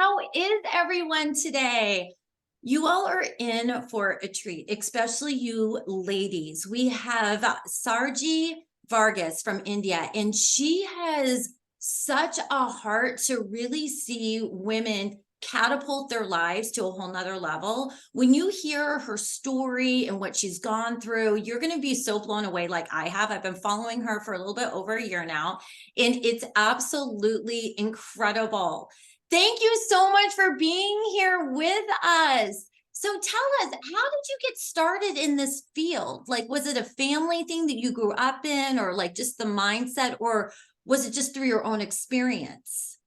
How is everyone today? You all are in for a treat, especially you ladies. We have Siji Varghese from India, and she has such a heart to really see women catapult their lives to a whole nother level. When you hear her story and what she's gone through, you're going to be so blown away like I have. I've been following her for a little bit over a year now, and it's absolutely incredible. Thank you so much for being here with us. So tell us, how did you get started in this field? Like, was it a family thing that you grew up in, or like just the mindset, or was it just through your own experience?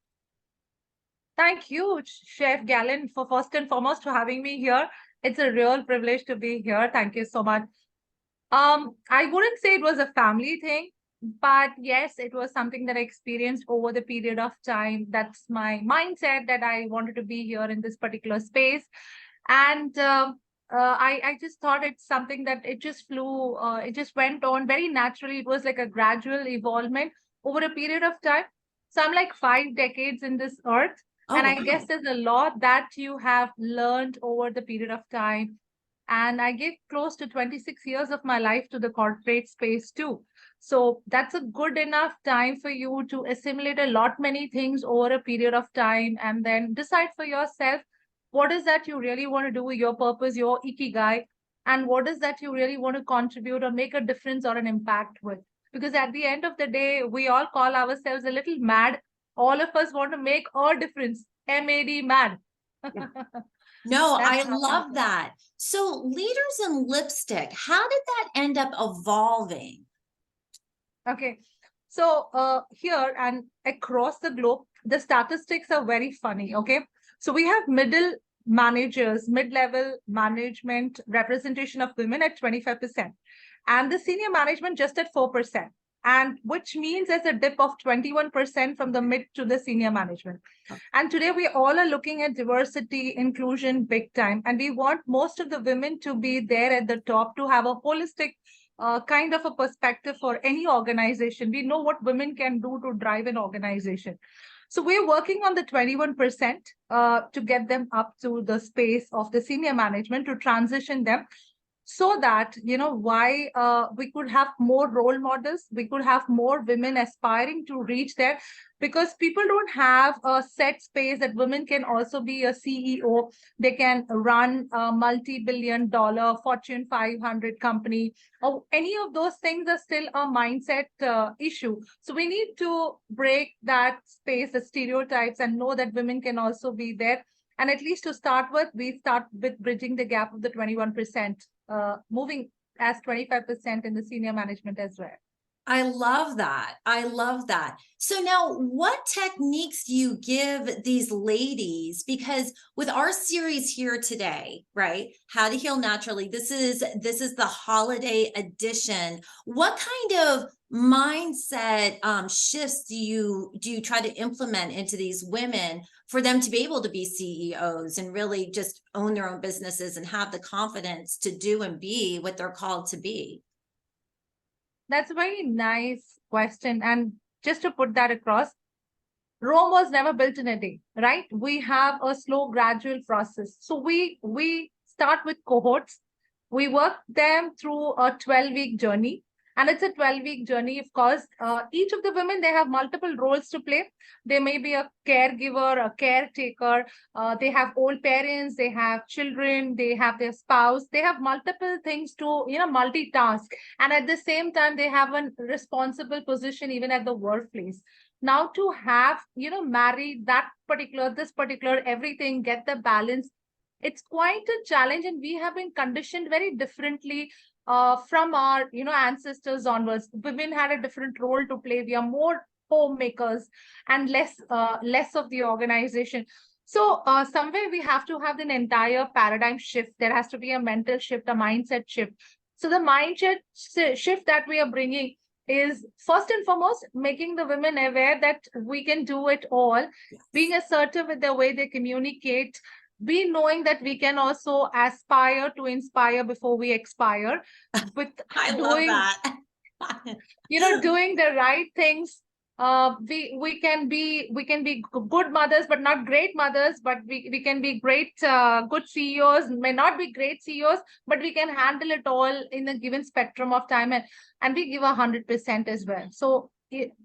Thank you, Chef Gailyn, for first and foremost for having me here. It's a real privilege to be here. Thank you so much. I wouldn't say it was a family thing, but yes, it was something that I experienced over the period of time. That's my mindset that I wanted to be here in this particular space. And I just thought it's something that it just flew, it just went on very naturally. It was like a gradual evolvement over a period of time. So I'm like 5 decades in this earth. Oh, And I wow. guess there's a lot that you have learned over the period of time. And I gave close to 26 years of my life to the corporate space too. So that's a good enough time for you to assimilate a lot many things over a period of time and then decide for yourself what is that you really want to do, your purpose, your ikigai, and what is that you really want to contribute or make a difference or an impact with. Because at the end of the day, we all call ourselves a little mad. All of us want to make a difference. M-A-D, mad. Yeah. No, That's I how we love that. So leaders in lipstick, how did that end up evolving? Okay. So here and across the globe, the statistics are very funny. Okay. So we have middle managers, mid-level management representation of women at 25%, and the senior management just at 4%. And which means there's a dip of 21% from the mid to the senior management. And today we all are looking at diversity, inclusion big time. And we want most of the women to be there at the top to have a holistic kind of a perspective for any organization. We know what women can do to drive an organization. So we're working on the 21% to get them up to the space of the senior management to transition them so that, why we could have more role models, we could have more women aspiring to reach there, because people don't have a set space that women can also be a CEO, they can run a multi-billion-dollar Fortune 500 company, or any of those things are still a mindset issue. So we need to break that space, the stereotypes, and know that women can also be there. And at least to start with, we start with bridging the gap of the 21%, moving as 25% in the senior management as well. I love that. I love that. So now what techniques do you give these ladies? Because with our series here today, right? How to Heal Naturally. This is the holiday edition. What kind of mindset shifts do you try to implement into these women for them to be able to be CEOs and really just own their own businesses and have the confidence to do and be what they're called to be? That's a very nice question. And just to put that across, Rome was never built in a day, right? We have a slow, gradual process. So we start with cohorts. We work them through a 12-week journey. And it's a 12-week journey, of course. Each of the women, they have multiple roles to play. They may be a caregiver, a caretaker. They have old parents, they have children, they have their spouse. They have multiple things to, multitask. And at the same time, they have a responsible position even at the workplace. Now to have, marry this particular everything, get the balance, it's quite a challenge. And we have been conditioned very differently from our, ancestors onwards. Women had a different role to play. We are more homemakers and less of the organization. So somewhere we have to have an entire paradigm shift. There has to be a mental shift, a mindset shift. So the mindset shift that we are bringing is first and foremost making the women aware that we can do it all, Yes. being assertive with the way they communicate, be knowing that we can also aspire to inspire before we expire with I love doing that. doing the right things We can be good mothers but not great mothers, but we can be great good CEOs, may not be great CEOs, but we can handle it all in a given spectrum of time, and we give 100% as well. So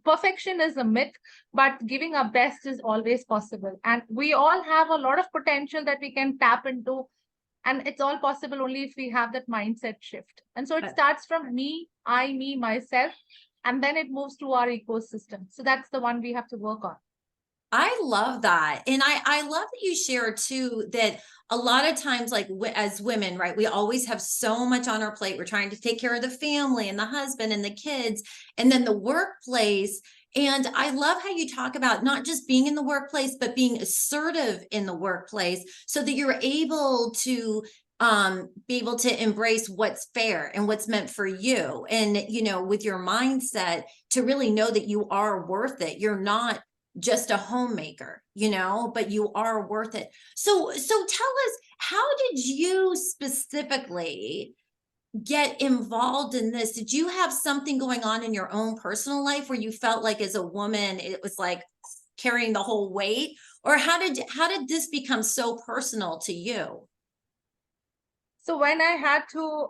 perfection is a myth, but giving our best is always possible, and we all have a lot of potential that we can tap into, and it's all possible only if we have that mindset shift. And so it Right. starts from me, myself, and then it moves to our ecosystem. So that's the one we have to work on. I love that. And I love that you share too that a lot of times, like as women, right, we always have so much on our plate. We're trying to take care of the family and the husband and the kids, and then the workplace. And I love how you talk about not just being in the workplace, but being assertive in the workplace so that you're able to be able to embrace what's fair and what's meant for you. And, with your mindset to really know that you are worth it. You're not just a homemaker, but you are worth it. So tell us, how did you specifically get involved in this? Did you have something going on in your own personal life where you felt like as a woman, it was like carrying the whole weight? Or how did this become so personal to you? So when I had to,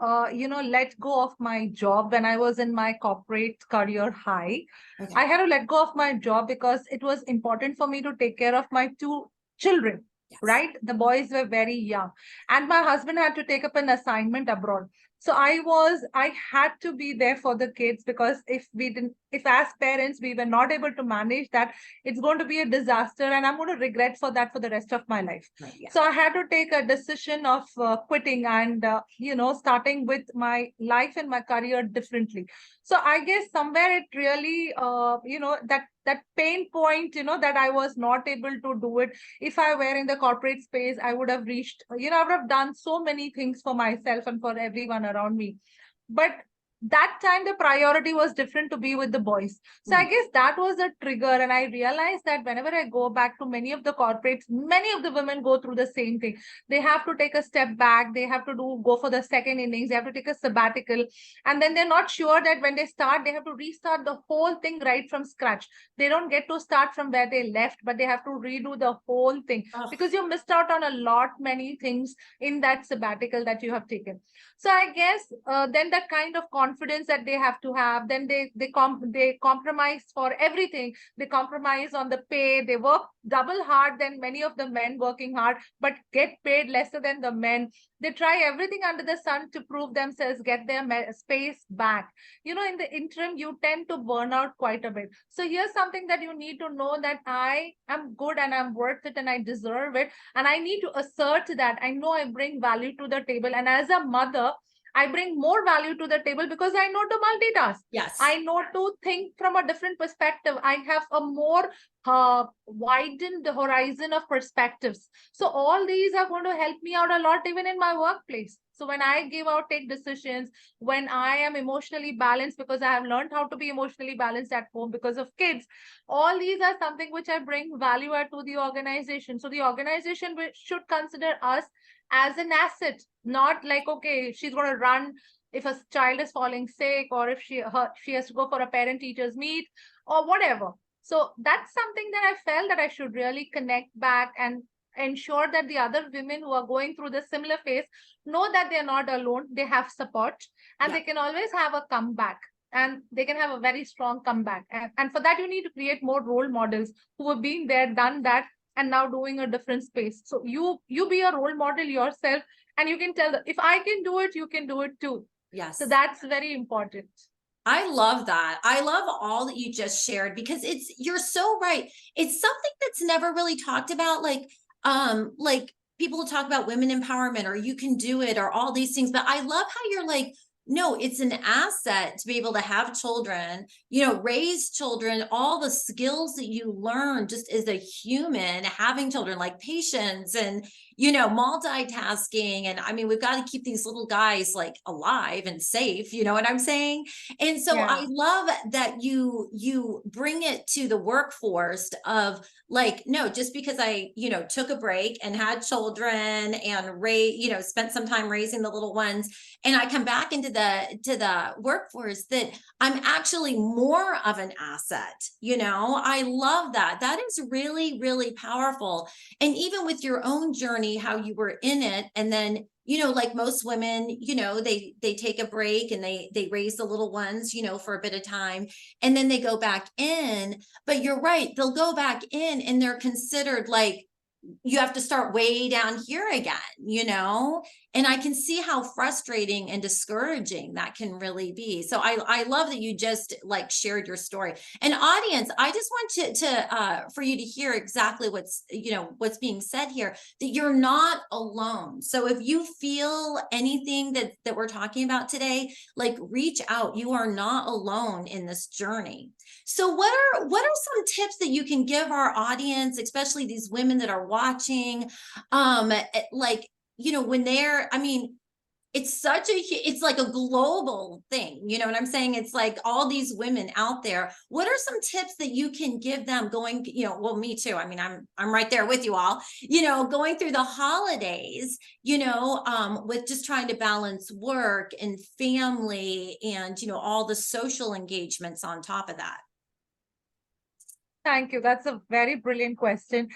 let go of my job when I was in my corporate career high, I Okay. had to let go of my job because it was important for me to take care of my two children, Yes. right? The boys were very young, and my husband had to take up an assignment abroad. So I had to be there for the kids, because if as parents we were not able to manage that, it's going to be a disaster, and I'm going to regret for that for the rest of my life. Right. Yeah. So I had to take a decision of quitting and starting with my life and my career differently. So I guess somewhere it really that pain point, that I was not able to do it. If I were in the corporate space, I would have reached, I would have done so many things for myself and for everyone around me. But that time the priority was different, to be with the boys. So I Mm. guess that was a trigger. And I realized that whenever I go back to many of the corporates, many of the women go through the same thing. They have to take a step back. They have to go for the second innings. They have to take a sabbatical. And then they're not sure that when they start, they have to restart the whole thing right from scratch. They don't get to start from where they left, but they have to redo the whole thing, Oh, because you missed out on a lot, many things in that sabbatical that you have taken. So I guess then that kind of confidence that they have to have, then they compromise for everything. They compromise on the pay. They work double hard than many of the men working hard, but get paid lesser than the men. They try everything under the sun to prove themselves, get their space back. In the interim, you tend to burn out quite a bit. So here's something that you need to know, that I am good and I'm worth it and I deserve it. And I need to assert that. I know I bring value to the table. And as a mother, I bring more value to the table because I know to multitask. yes. I know to think from a different perspective. I have a more widened horizon of perspectives. So all these are going to help me out a lot, even in my workplace. So when I give out, take decisions, when I am emotionally balanced, because I have learned how to be emotionally balanced at home because of kids, all these are something which I bring value add to the organization. So the organization should consider us as an asset, not like, okay, she's going to run if a child is falling sick, or if she has to go for a parent teachers meet or whatever. So that's something that I felt that I should really connect back and ensure that the other women who are going through the similar phase know that they're not alone. They have support, and Yeah. they can always have a comeback, and they can have a very strong comeback. And for that, you need to create more role models who have been there, done that, and now doing a different space. So you be a role model yourself, and you can tell them, if I can do it, you can do it too. So Yes. that's very important. I love that. I love all that you just shared because you're so right. It's something that's never really talked about, like people talk about women empowerment or you can do it or all these things, but I love how you're like, no, it's an asset to be able to have children, raise children, all the skills that you learn just as a human, having children, like patience and, multitasking. And I mean, we've got to keep these little guys like alive and safe, you know what I'm saying? And so I Yeah. love that you bring it to the workforce of like, no, just because I, took a break and had children and spent some time raising the little ones and I come back into the workforce, that I'm actually more of an asset. I love that. That is really, really powerful. And even with your own journey, how you were in it, and then like most women, they take a break and they raise the little ones, for a bit of time, and then they go back in. But you're right, they'll go back in and they're considered like, you have to start way down here again. And I can see how frustrating and discouraging that can really be. So I love that you just like shared your story. And audience, I just want for you to hear exactly what's being said here, that you're not alone. So if you feel anything that we're talking about today, like, reach out. You are not alone in this journey. So what are some tips that you can give our audience, especially these women that are watching, like, when it's it's like a global thing, you know what I'm saying? It's like all these women out there. What are some tips that you can give them going, well, me too. I'm right there with you all, going through the holidays, with just trying to balance work and family and, all the social engagements on top of that. Thank you. That's a very brilliant question.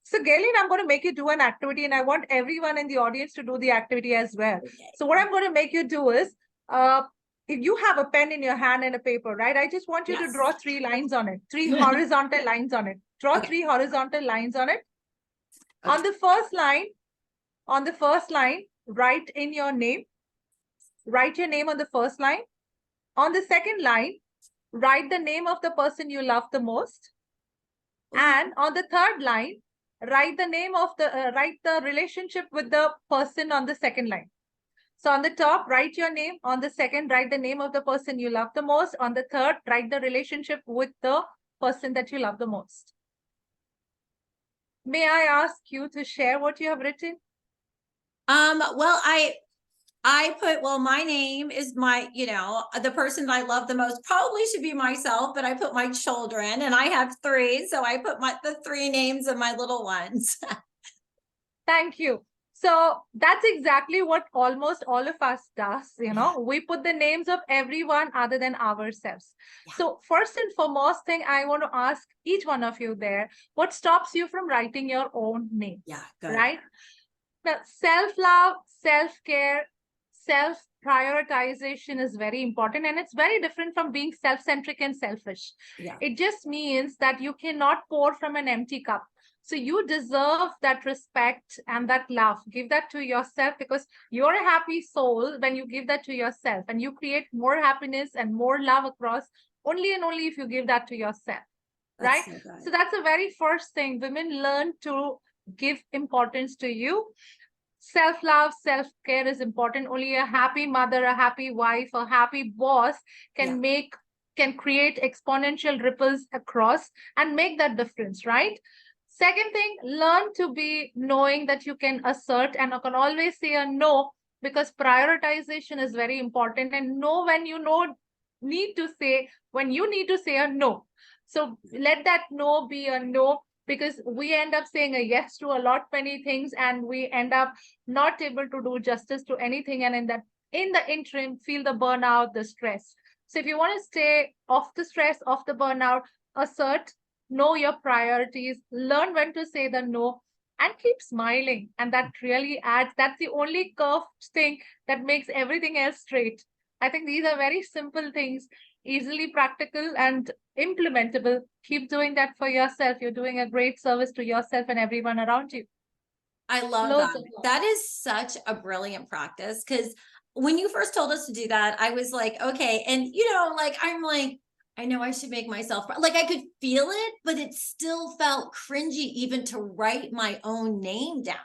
So Gailyn, I'm going to make you do an activity, and I want everyone in the audience to do the activity as well. Okay. So what I'm going to make you do is, if you have a pen in your hand and a paper, right? I just want you to Yes. draw 3 lines on it, 3 horizontal lines on it. Draw Okay. 3 horizontal lines on it. Okay. On the first line, write in your name. Write your name on the first line. On the second line, write the name of the person you love the most. And on the third line, write the name of write the relationship with the person on the second line. So on the top, write your name. On the second, write the name of the person you love the most. On the third, write the relationship with the person that you love the most. May I ask you to share what you have written? Well, I put, well, my name is the person I love the most probably should be myself, but I put my children, and I have 3. So I put the 3 names of my little ones. Thank you. So that's exactly what almost all of us does. We put the names of everyone other than ourselves. Yeah. So first and foremost thing, I want to ask each one of you there, what stops you from writing your own name? Yeah, good. Right? Now, self-love, self-care, self-prioritization is very important, and it's very different from being self-centric and selfish. Yeah. It just means that you cannot pour from an empty cup. So you deserve that respect and that love. Give that to yourself, because you're a happy soul when you give that to yourself, and you create more happiness and more love across only and only if you give that to yourself. Right? So that's the very first thing. Women learn to give importance to you. Self-love, self-care is important. Only a happy mother, a happy wife, a happy boss can create exponential ripples across and make that difference, right? Second thing, learn to be knowing that you can assert and can always say a no, because prioritization is very important, and know when you need to say a no. So let that no be a no, because we end up saying a yes to a lot many things, and we end up not able to do justice to anything, and in the interim feel the burnout, the stress. So if you want to stay off the stress, off the burnout, assert, know your priorities, learn when to say the no, and keep smiling. And that really adds, that's the only curved thing that makes everything else straight. I think these are very simple things, easily practical and implementable. Keep doing that for yourself. You're doing a great service to yourself and everyone around you. I love that. That is such a brilliant practice, because when you first told us to do that, I was like, okay. And, I'm like, I know I should make myself, like, I could feel it, but it still felt cringy even to write my own name down,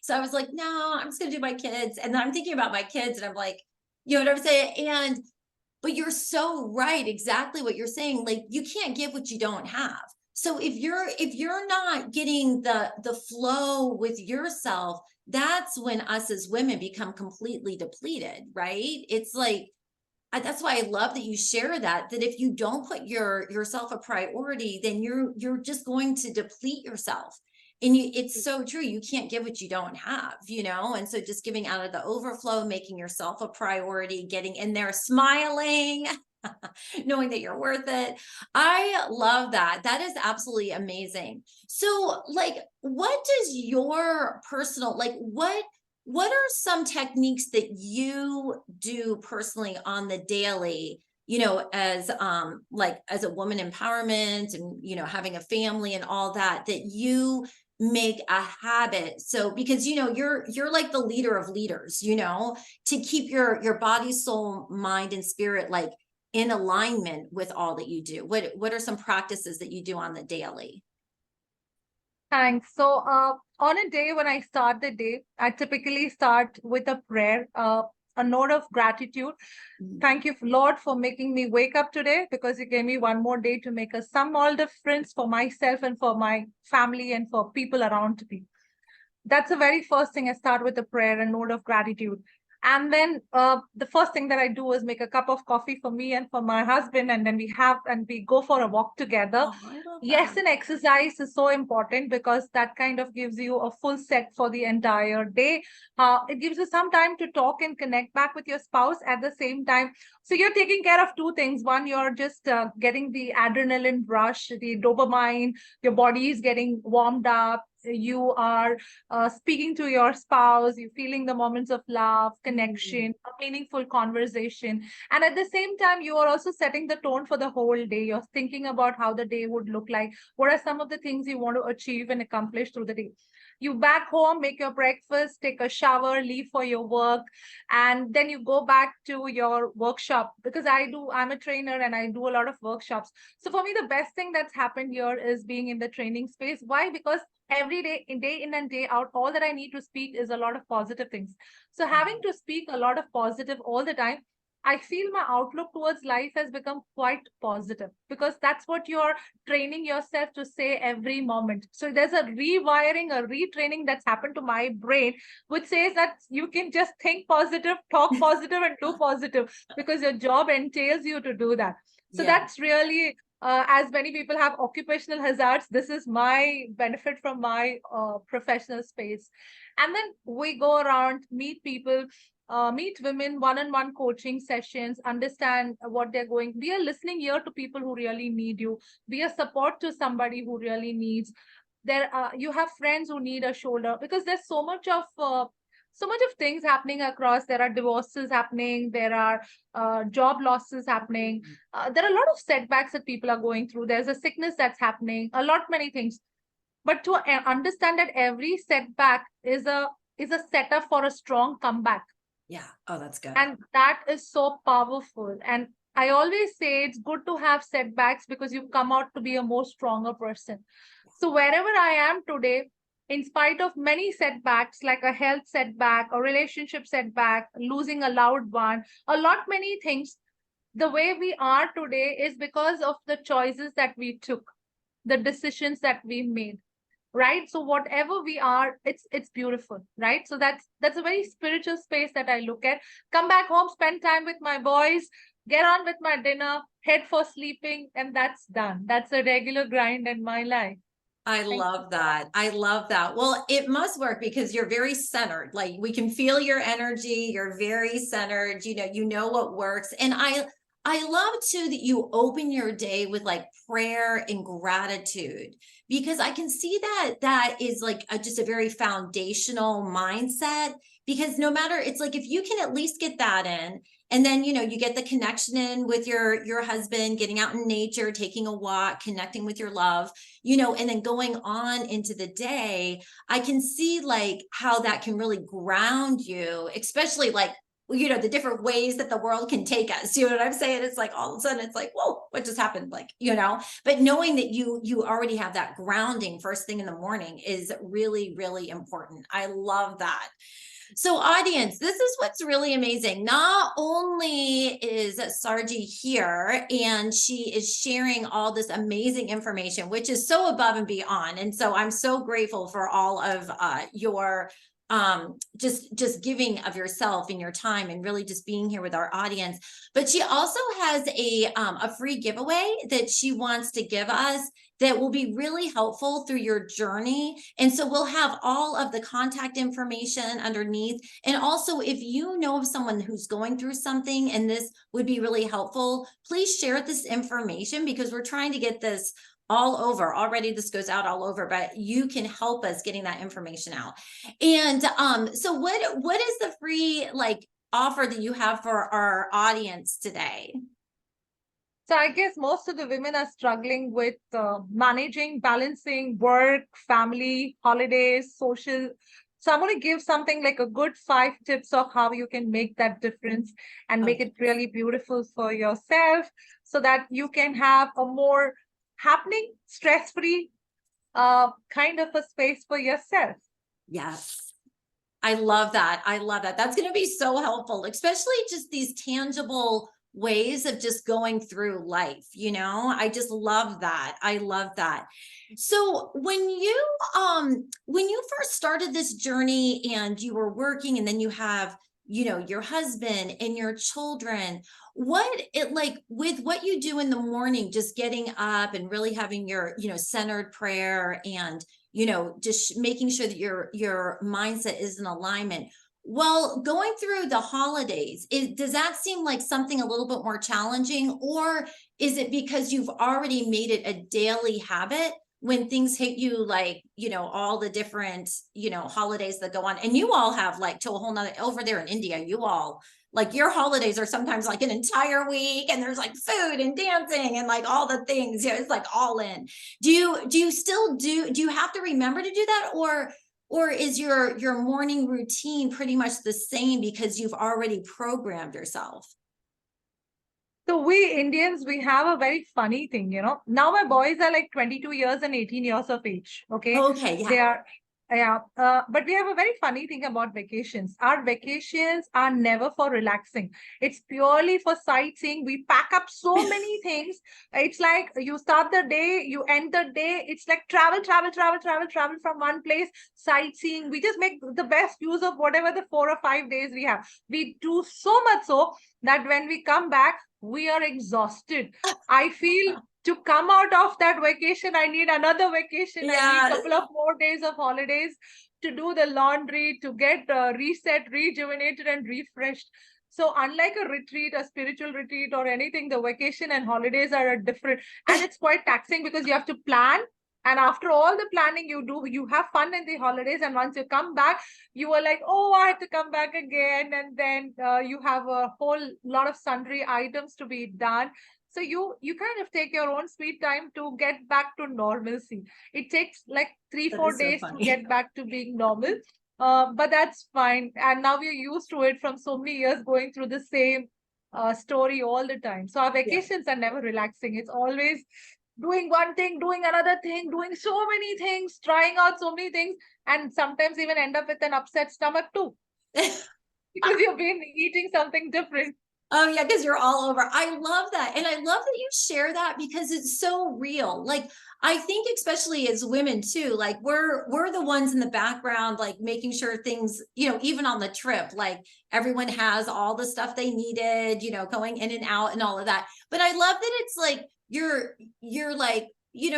so I was like, no, I'm just going to do my kids. And then I'm thinking about my kids, and I'm like, you know what I'm saying? But you're so right. Exactly what you're saying. Like, you can't give what you don't have. So if you're not getting the flow with yourself, that's when us as women become completely depleted, right? It's like, that's why I love that you share that if you don't put yourself a priority, then you're just going to deplete yourself. And it's so true. You can't give what you don't have, you know? And so just giving out of the overflow, making yourself a priority, getting in there, smiling, knowing that you're worth it. I love that. That is absolutely amazing. So like, what does your personal, like, what are some techniques that you do personally on the daily, you know, as like as a woman empowerment and, you know, having a family and all that, that you make a habit? So because, you know, you're like the leader of leaders, you know, to keep your body, soul, mind, and spirit like in alignment with all that you do. What are some practices that you do on the daily? Thanks. So, on a day when I start the day, I typically start with a prayer, a note of gratitude. Mm. Thank you, Lord, for making me wake up today because you gave me one more day to make a some small difference for myself and for my family and for people around me. That's the very first thing. I start with a prayer and note of gratitude. And then the first thing that I do is make a cup of coffee for me and for my husband. And then we go for a walk together. Oh, I love Yes, that. and exercise is so important because that kind of gives you a full set for the entire day. It gives you some time to talk and connect back with your spouse at the same time. So you're taking care of two things. One, you're just getting the adrenaline rush, the dopamine, your body is getting warmed up. You are speaking to your spouse, you're feeling the moments of love, Mm. connection, a meaningful conversation. And at the same time, you are also setting the tone for the whole day. You're thinking about how the day would look like. What are some of the things you want to achieve and accomplish through the day? You back home, make your breakfast, take a shower, leave for your work, and then you go back to your workshop because I'm a trainer and I do a lot of workshops. So for me, the best thing that's happened here is being in the training space. Why? Because every day in and day out, all that I need to speak is a lot of positive things. So having to speak a lot of positive all the time, I feel my outlook towards life has become quite positive because that's what you're training yourself to say every moment. So there's a rewiring, a retraining that's happened to my brain, which says that you can just think positive, talk positive, and do positive because your job entails you to do that. So Yeah. that's really as many people have occupational hazards, this is my benefit from my professional space. And then we go around, meet people, meet women, one-on-one coaching sessions, understand what they're going. Be a listening ear to people who really need you. Be a support to somebody who really needs. You have friends who need a shoulder because there's so much of things happening across. There are divorces happening. There are job losses happening. There are a lot of setbacks that people are going through. There's a sickness that's happening. A lot many things. But to understand that every setback is a setup for a strong comeback, Yeah. Oh, that's good. and that is so powerful. And I always say it's good to have setbacks because you come out to be a more stronger person. So wherever I am today, in spite of many setbacks, like a health setback, a relationship setback, losing a loved one, a lot many things, the way we are today is because of the choices that we took, the decisions that we made, right? So whatever we are, it's beautiful, right? So that's a very spiritual space that I look at. Come back home, spend time with my boys, get on with my dinner, head for sleeping, and that's done. That's a regular grind in my life. I Thank love that. I love that. Well, it must work because you're very centered. Like we can feel your energy. You're very centered. You know what works. And I love too that you open your day with like prayer and gratitude because I can see that that is like just a very foundational mindset because no matter it's like if you can at least get that in and then you get the connection in with your husband, getting out in nature, taking a walk, connecting with your love, and then going on into the day, I can see like how that can really ground you, especially like, the different ways that the world can take us. You know what I'm saying? It's like all of a sudden it's like, whoa, what just happened? Like, but knowing that you already have that grounding first thing in the morning is really, really important. I love that. So audience, this is what's really amazing. Not only is Sarji here and she is sharing all this amazing information, which is so above and beyond. And so I'm so grateful for all of your just giving of yourself and your time and really just being here with our audience. But she also has a free giveaway that she wants to give us that will be really helpful through your journey. And so we'll have all of the contact information underneath. And also, if you know of someone who's going through something and this would be really helpful, please share this information, because we're trying to get this all over. Already this goes out all over, but you can help us getting that information out. And so what is the free like offer that you have for our audience today? So I guess most of the women are struggling with managing, balancing work, family, holidays, social. So I'm going to give something like a good 5 tips of how you can make that difference and make Okay. it really beautiful for yourself, so that you can have a more happening, stress-free kind of a space for yourself. Yes. I love that. I love that. That's going to be so helpful, especially just these tangible ways of just going through life. I just love that. I love that. So when you first started this journey and you were working, and then you have, your husband and your children, what it like with what you do in the morning, just getting up and really having your, centered prayer, and just making sure that your mindset is in alignment. Well, going through the holidays, does that seem like something a little bit more challenging, or is it because you've already made it a daily habit when things hit you, like, all the different, holidays that go on? And you all have like to a whole nother over there in India, you all like your holidays are sometimes like an entire week, and there's like food and dancing and like all the things, it's like all in. Do you still do you have to remember to do that, or is your morning routine pretty much the same because you've already programmed yourself? So we Indians, we have a very funny thing, Now my boys are like 22 years and 18 years of age. Okay. Okay, yeah. They are, yeah. But we have a very funny thing about vacations. Our vacations are never for relaxing. It's purely for sightseeing. We pack up so many things. It's like you start the day, you end the day. It's like travel, travel, travel, travel, travel from one place, sightseeing. We just make the best use of whatever the 4 or 5 days we have. We do so much so that when we come back, we are exhausted. I feel to come out of that vacation, I need another vacation. I need a Yeah. couple of more days of holidays to do the laundry, to get reset, rejuvenated, and refreshed. So unlike a retreat, a spiritual retreat or anything, the vacation and holidays are a different, and it's quite taxing because you have to plan. And after all the planning you do, you have fun in the holidays. And once you come back, you are like, oh, I have to come back again. And then you have a whole lot of sundry items to be done. So you kind of take your own sweet time to get back to normalcy. It takes like three, That four is so days to funny. get back to being normal. But that's fine. And now we're used to it from so many years going through the same story all the time. So our Yeah. vacations are never relaxing. It's always doing one thing, doing another thing, doing so many things, trying out so many things, and sometimes even end up with an upset stomach too, because you've been eating something different. Oh yeah, because you're all over. I love that. And I love that you share that, because it's so real. Like, I think especially as women too, like we're the ones in the background, like making sure things, even on the trip, like everyone has all the stuff they needed, going in and out and all of that. But I love that it's like you're like,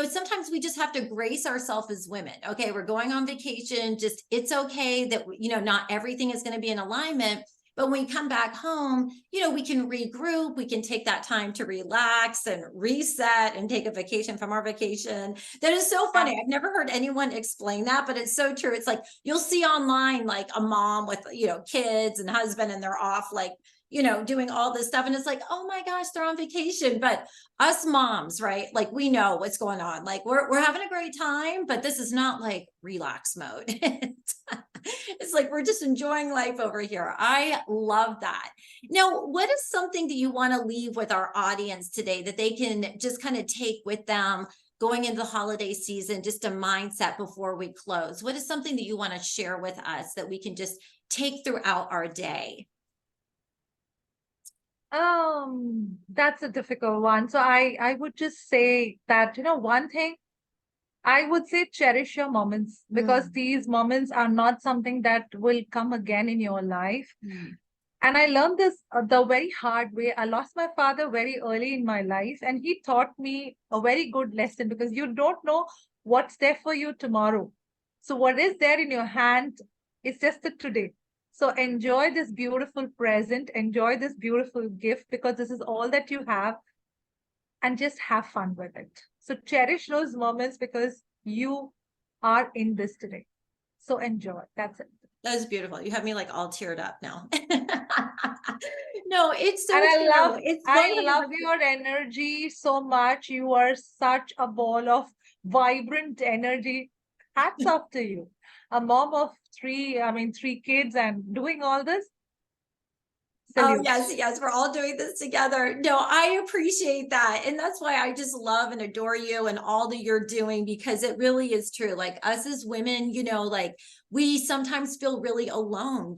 sometimes we just have to grace ourselves as women. Okay, we're going on vacation. Just it's okay that not everything is going to be in alignment. But when we come back home, we can regroup, we can take that time to relax and reset and take a vacation from our vacation. That is so funny. I've never heard anyone explain that, but it's so true. It's like you'll see online like a mom with, kids and husband, and they're off like, doing all this stuff. And it's like, oh my gosh, they're on vacation. But us moms, right? Like we know what's going on. Like we're having a great time, but this is not like relax mode. It's like we're just enjoying life over here. I love that. Now, what is something that you want to leave with our audience today that they can just kind of take with them going into the holiday season, just a mindset before we close? What is something that you want to share with us that we can just take throughout our day? That's a difficult one. So I would just say that, one thing, I would say cherish your moments, because these moments are not something that will come again in your life. And I learned this the very hard way. I lost my father very early in my life, and he taught me a very good lesson, because you don't know what's there for you tomorrow. So, what is there in your hand is just the today. So, enjoy this beautiful present, enjoy this beautiful gift, because this is all that you have, and just have fun with it. So, cherish those moments, because you are in this today. So, enjoy. That's it. That was beautiful. You have me like all teared up now. No, it's so And true. It's I funny. love your energy so much. You are such a ball of vibrant energy. Hats off to you. A mom of three kids and doing all this. Oh, Salute. yes, yes, we're all doing this together. No, I appreciate that. And that's why I just love and adore you and all that you're doing, because it really is true. Like us as women, like we sometimes feel really alone,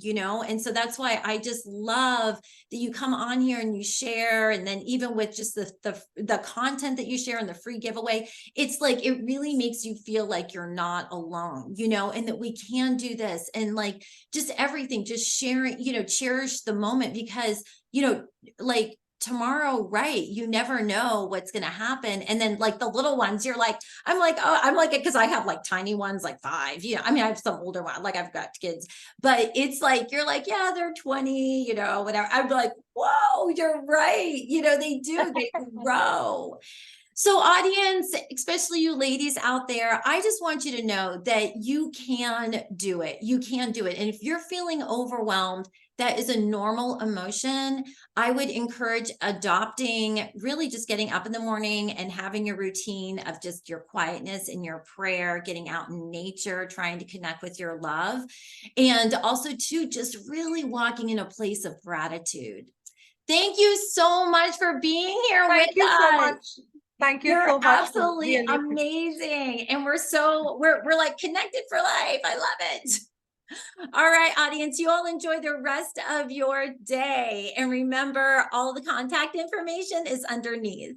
and so that's why I just love that you come on here and you share. And then even with just the content that you share and the free giveaway, it's like it really makes you feel like you're not alone, and that we can do this, and like just everything, just sharing, cherish the moment, because, like tomorrow, right? You never know what's going to happen. And then like the little ones, you're like, I'm like it, because I have like tiny ones, like 5, I mean, I have some older one, like I've got kids, but it's like, you're like, yeah, they're 20, whatever. I'm like, whoa, you're right. They grow. So audience, especially you ladies out there, I just want you to know that you can do it. You can do it. And if you're feeling overwhelmed, that is a normal emotion. I would encourage adopting, really just getting up in the morning and having a routine of just your quietness and your prayer, getting out in nature, trying to connect with your love. And also too, just really walking in a place of gratitude. Thank you so much for being here with Thank you us. so much. Thank you You're so much. absolutely Really amazing. And we're like connected for life. I love it. All right, audience, you all enjoy the rest of your day. And remember, all the contact information is underneath.